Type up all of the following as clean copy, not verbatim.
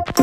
Welcome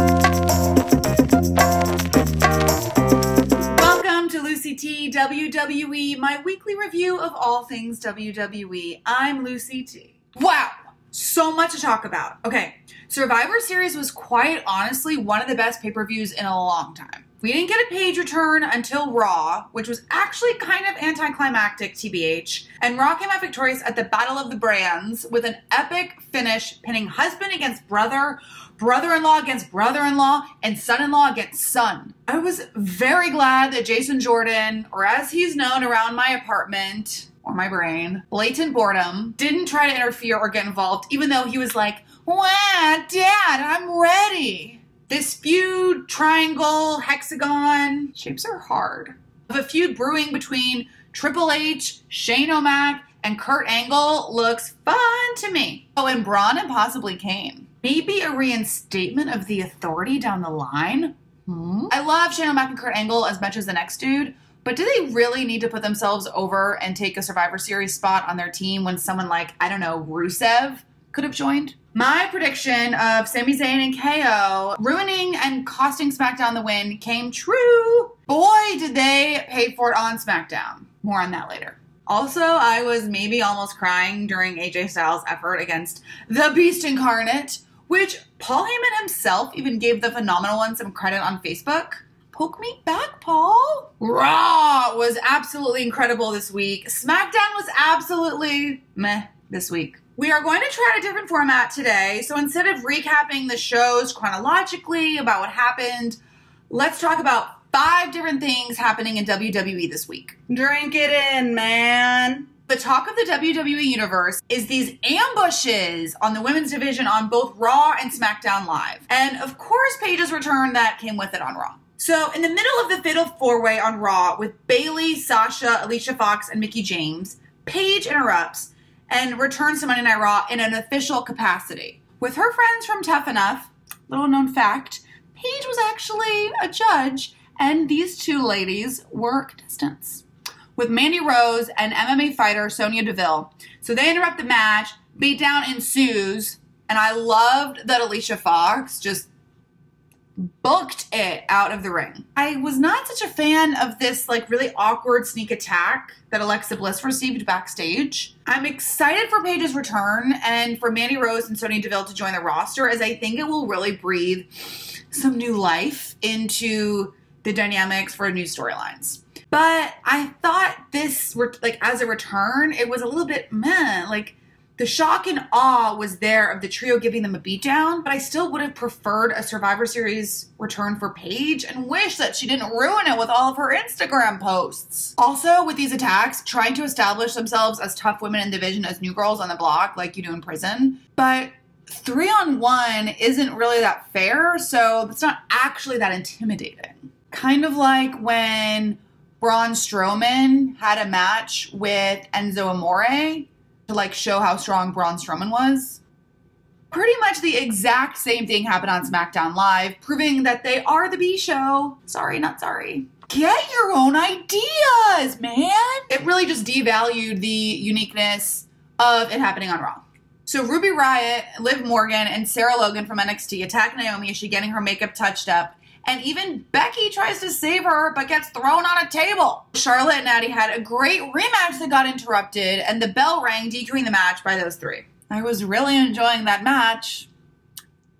to LucyTWWE, my weekly review of all things WWE. I'm Lucy T. Wow, so much to talk about. Okay, Survivor Series was quite honestly one of the best pay-per-views in a long time. We didn't get a Paige return until Raw, which was actually kind of anticlimactic, TBH. And Raw came out victorious at the Battle of the Brands with an epic finish, pinning husband against brother, brother-in-law against brother-in-law, and son-in-law against son. I was very glad that Jason Jordan, or as he's known around my apartment, or my brain, Blatant Boredom, didn't try to interfere or get involved, even though he was like, "Wow, Dad, I'm ready." This feud, triangle, hexagon, shapes are hard. Of a feud brewing between Triple H, Shane O'Mac, and Kurt Angle looks fun to me. Oh, and Braun and possibly Kane. Maybe a reinstatement of the Authority down the line? I love Shane O'Mac and Kurt Angle as much as the next dude, but do they really need to put themselves over and take a Survivor Series spot on their team when someone like, I don't know, Rusev could have joined? My prediction of Sami Zayn and KO ruining and costing SmackDown the win came true. Boy, did they pay for it on SmackDown. More on that later. Also, I was maybe almost crying during AJ Styles' effort against the Beast Incarnate, which Paul Heyman himself even gave the Phenomenal One some credit on Facebook. Poke me back, Paul. Raw was absolutely incredible this week. SmackDown was absolutely meh this week. We are going to try a different format today. So instead of recapping the shows chronologically about what happened, let's talk about 5 different things happening in WWE this week. Drink it in, man. The talk of the WWE Universe is these ambushes on the women's division on both Raw and SmackDown Live. And of course, Paige's return that came with it on Raw. So in the middle of the Fatal 4-Way on Raw with Bayley, Sasha, Alicia Fox, and Mickie James, Paige interrupts and returns to Monday Night Raw in an official capacity. With her friends from Tough Enough, little known fact, Paige was actually a judge, and these two ladies were contestants with Mandy Rose and MMA fighter Sonya Deville. So they interrupt the match, beatdown ensues, and I loved that Alicia Fox just booked it out of the ring. I was not such a fan of this like really awkward sneak attack that Alexa Bliss received backstage. I'm excited for Paige's return and for Mandy Rose and Sonya Deville to join the roster, as I think it will really breathe some new life into the dynamics for new storylines. But I thought this, like as a return, it was a little bit meh. Like the shock and awe was there of the trio giving them a beatdown, but I still would have preferred a Survivor Series return for Paige and wish that she didn't ruin it with all of her Instagram posts. Also, with these attacks, trying to establish themselves as tough women in the division as new girls on the block like you do in prison. But 3-on-1 isn't really that fair, so it's not actually that intimidating. Kind of like when Braun Strowman had a match with Enzo Amore to like show how strong Braun Strowman was. Pretty much the exact same thing happened on SmackDown Live, proving that they are the B show. Sorry, not sorry. Get your own ideas, man. It really just devalued the uniqueness of it happening on Raw. So Ruby Riott, Liv Morgan, and Sarah Logan from NXT attack Naomi as she's getting her makeup touched up. And even Becky tries to save her, but gets thrown on a table. Charlotte and Natty had a great rematch that got interrupted, and the bell rang, DQing the match by those 3. I was really enjoying that match.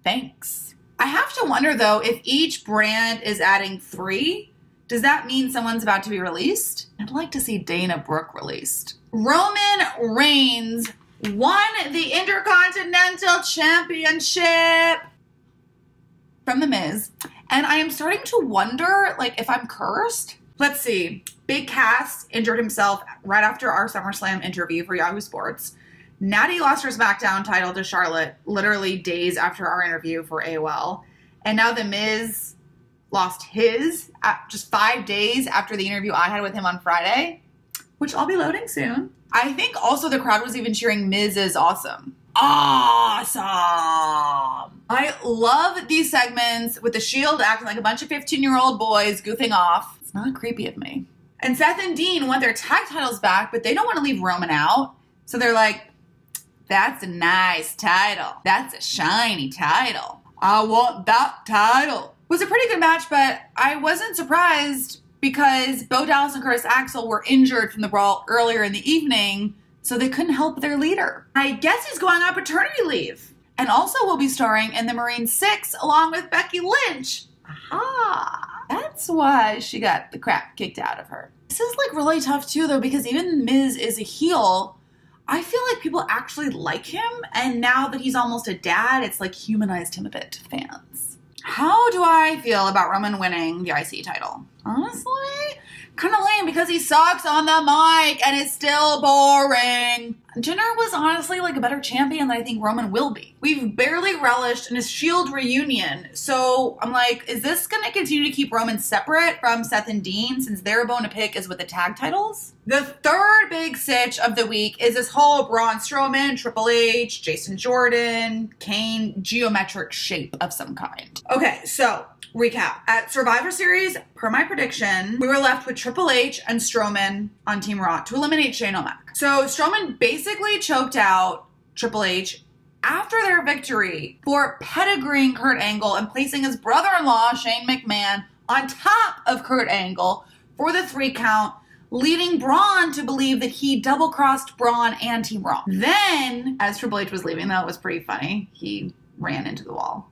Thanks. I have to wonder, though, if each brand is adding 3, does that mean someone's about to be released? I'd like to see Dana Brooke released. Roman Reigns won the Intercontinental Championship from The Miz. And I am starting to wonder, like, if I'm cursed. Let's see. Big Cass injured himself right after our SummerSlam interview for Yahoo Sports. Natty lost her SmackDown title to Charlotte literally days after our interview for AOL. And now The Miz lost his just 5 days after the interview I had with him on Friday, which I'll be loading soon. I think also the crowd was even cheering Miz is awesome. Awesome. I love these segments with the Shield acting like a bunch of 15-year-old boys goofing off. It's not creepy of me. And Seth and Dean want their tag titles back, but they don't want to leave Roman out. So they're like, that's a nice title. That's a shiny title. I want that title. It was a pretty good match, but I wasn't surprised because Bo Dallas and Curtis Axel were injured from the brawl earlier in the evening, so they couldn't help their leader. I guess he's going on paternity leave. And also will be starring in the Marine 6 along with Becky Lynch. Aha! That's why she got the crap kicked out of her. This is like really tough too though, because even Miz is a heel, I feel like people actually like him, and now that he's almost a dad, it's like humanized him a bit to fans. How do I feel about Roman winning the IC title? Honestly, kind of lame because he sucks on the mic and it's still boring. Jinder was honestly like a better champion than I think Roman will be. We've barely relished in a Shield reunion, so I'm like, is this going to continue to keep Roman separate from Seth and Dean since their bone to pick is with the tag titles? The third big sitch of the week is this whole Braun Strowman, Triple H, Jason Jordan, Kane geometric shape of some kind. Okay, so recap. At Survivor Series, per my prediction, we were left with Triple H and Strowman on Team Raw to eliminate Shane O'Mac. So Strowman basically choked out Triple H after their victory for pedigreeing Kurt Angle and placing his brother-in-law, Shane McMahon, on top of Kurt Angle for the 3 count, leading Braun to believe that he double-crossed Braun and Team Raw. Then, as Triple H was leaving, that was pretty funny, he ran into the wall.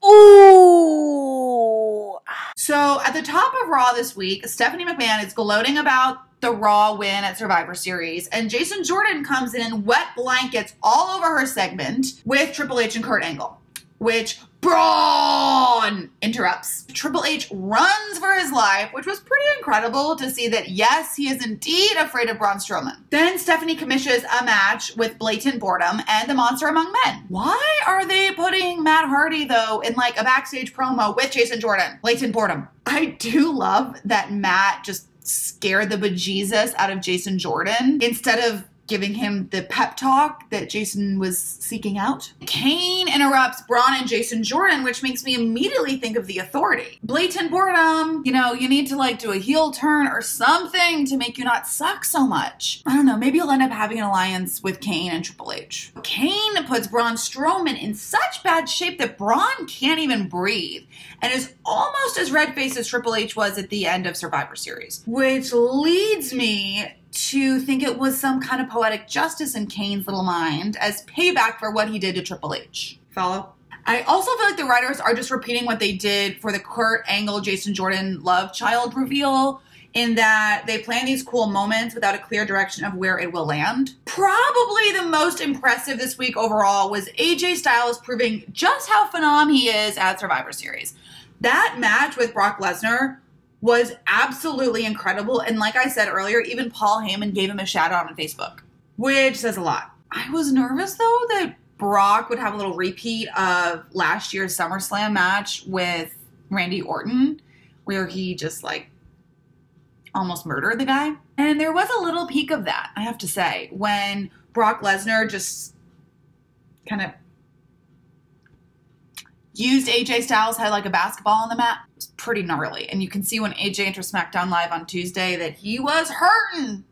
Ooh. So at the top of Raw this week, Stephanie McMahon is gloating about the Raw win at Survivor Series, and Jason Jordan comes in wet blankets all over her segment with Triple H and Kurt Angle, which Braun interrupts. Triple H runs for his life, which was pretty incredible to see that, yes, he is indeed afraid of Braun Strowman. Then Stephanie commissions a match with Blatant Boredom and the Monster Among Men. Why are they putting Matt Hardy, though, in like a backstage promo with Jason Jordan? Blatant Boredom. I do love that Matt just scared the bejesus out of Jason Jordan instead of giving him the pep talk that Jason was seeking out. Kane interrupts Braun and Jason Jordan, which makes me immediately think of The Authority. Blatant Boredom, you know, you need to like do a heel turn or something to make you not suck so much. I don't know, maybe you'll end up having an alliance with Kane and Triple H. Kane puts Braun Strowman in such bad shape that Braun can't even breathe and is almost as red-faced as Triple H was at the end of Survivor Series. Which leads me to think it was some kind of poetic justice in Kane's little mind as payback for what he did to Triple H. Follow? I also feel like the writers are just repeating what they did for the Kurt Angle, Jason Jordan love child reveal, in that they plan these cool moments without a clear direction of where it will land. Probably the most impressive this week overall was AJ Styles proving just how phenom he is at Survivor Series. That match with Brock Lesnar was absolutely incredible. And like I said earlier, even Paul Heyman gave him a shout out on Facebook, which says a lot. I was nervous though that Brock would have a little repeat of last year's SummerSlam match with Randy Orton, where he just like almost murdered the guy. And there was a little peek of that, I have to say, when Brock Lesnar just kind of used AJ Styles' head like a basketball on the mat. It was pretty gnarly. And you can see when AJ entered SmackDown Live on Tuesday that he was hurting.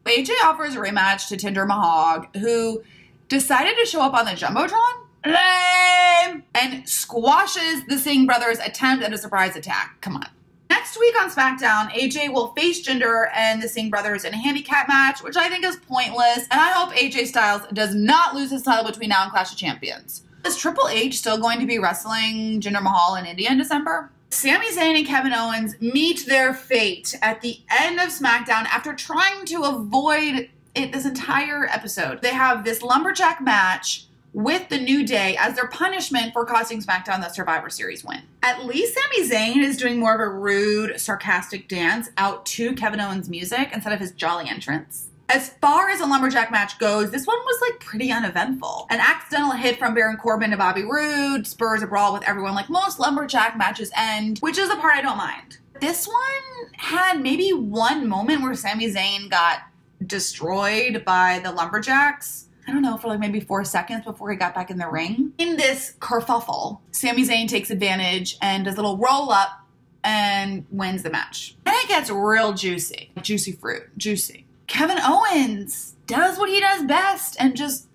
AJ offers a rematch to Tinder Mahal, who decided to show up on the Jumbotron. Lame! And squashes the Singh brothers' attempt at a surprise attack. Come on. Next week on SmackDown, AJ will face Jinder and the Singh brothers in a handicap match, which I think is pointless, and I hope AJ Styles does not lose his title between now and Clash of Champions. Is Triple H still going to be wrestling Jinder Mahal in India in December? Sami Zayn and Kevin Owens meet their fate at the end of SmackDown after trying to avoid it this entire episode. They have this lumberjack match with the New Day as their punishment for costing SmackDown the Survivor Series win. At least Sami Zayn is doing more of a rude, sarcastic dance out to Kevin Owens' music instead of his jolly entrance. As far as a lumberjack match goes, this one was like pretty uneventful. An accidental hit from Baron Corbin to Bobby Roode spurs a brawl with everyone like most lumberjack matches end, which is the part I don't mind. This one had maybe one moment where Sami Zayn got destroyed by the lumberjacks. I don't know, for like maybe 4 seconds before he got back in the ring. In this kerfuffle, Sami Zayn takes advantage and does a little roll up and wins the match. Then it gets real juicy. Juicy fruit. Juicy. Kevin Owens does what he does best and just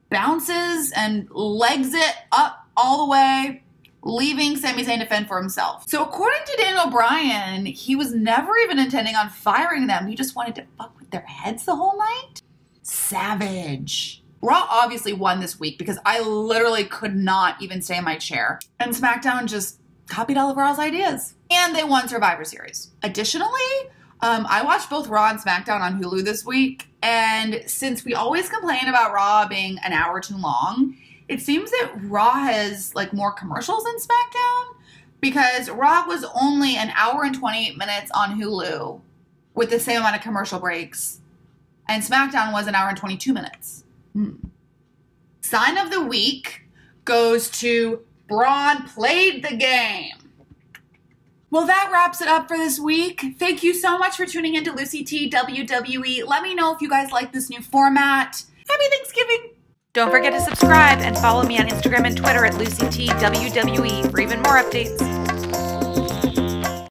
bounces and legs it up all the way, leaving Sami Zayn to fend for himself. So according to Daniel Bryan, he was never even intending on firing them. He just wanted to fuck with their heads the whole night. Savage. Raw obviously won this week because I literally could not even stay in my chair. And SmackDown just copied all of Raw's ideas. And they won Survivor Series. Additionally, I watched both Raw and SmackDown on Hulu this week. And since we always complain about Raw being an hour too long, it seems that Raw has like more commercials than SmackDown, because Raw was only an hour and 28 minutes on Hulu with the same amount of commercial breaks. And SmackDown was an hour and 22 minutes. Sign of the week goes to Braun played the game. Well, that wraps it up for this week. Thank you so much for tuning into LucyTWWE. Let me know if you guys like this new format. Happy Thanksgiving. Don't forget to subscribe and follow me on Instagram and Twitter at LucyTWWE for even more updates.